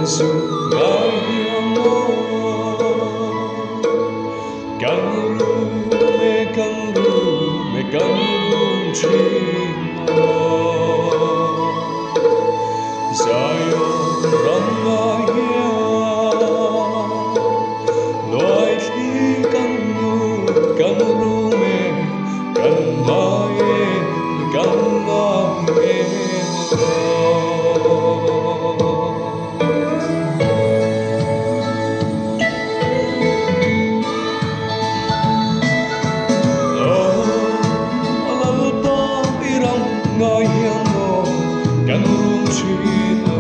Dù ai hiang mô Kangaroo me kangaroo chino Zayo ranga hia Loài khi kangaroo me kan mai ngồi hiên mồ căn room chino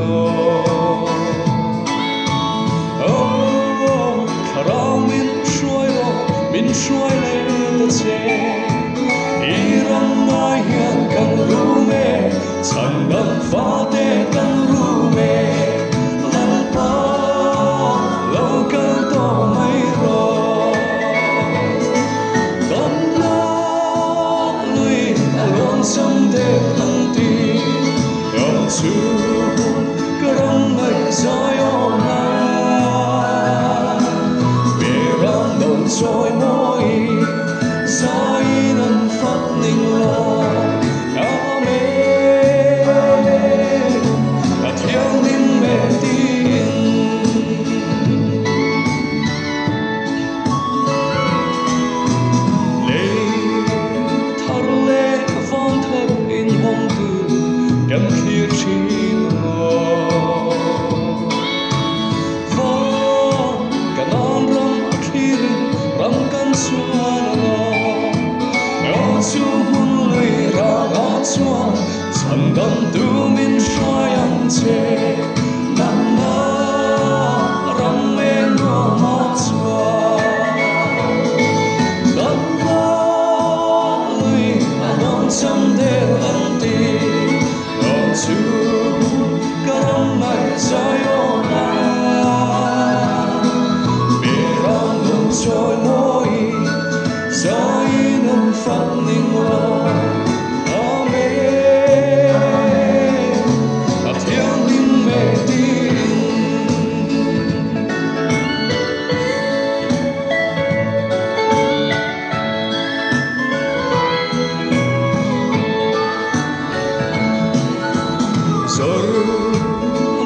karao min shuai le ta che iram mai hian kan room me chan dam fa te kan room me lan pa lo kal to mai ro dam la lui along someday Chú karang ngay sayo na Berang đồng trôi môi Sai nâng phát ninh lo Amen Thiêng ninh mẹ tin Lê thar lê phong thơ in hông tư Cảm khía chino Vâng Cả non râm akhirin Râm căn xuân Ngõ chú hun lùi ra ngõ chuan Chẳng đâm tu min xoay ăn chê Nằm mơ râm mê ngõ mọ chuan Đâm mơ lùi Nông châm đều ân tình Chú karang ngay sayo na Berang nung trôi môi Sai nung phát ninh lo Amen Thiêng ninh mẹ tin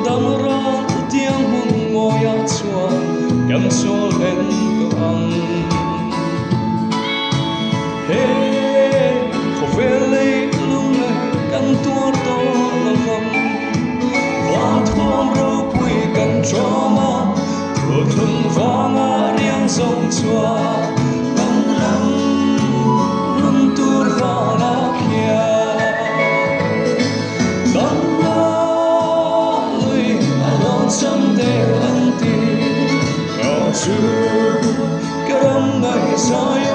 Damran tiang hun ngoya chuan Kan so len to ang Hey Kho vele lung lai kan tuar to lam Van thom ro pui kan trauma Thua thung vanga riang song chua Kan lam Nun tur vana kia Someday ân tin Ngõ chú Karang ngay sayo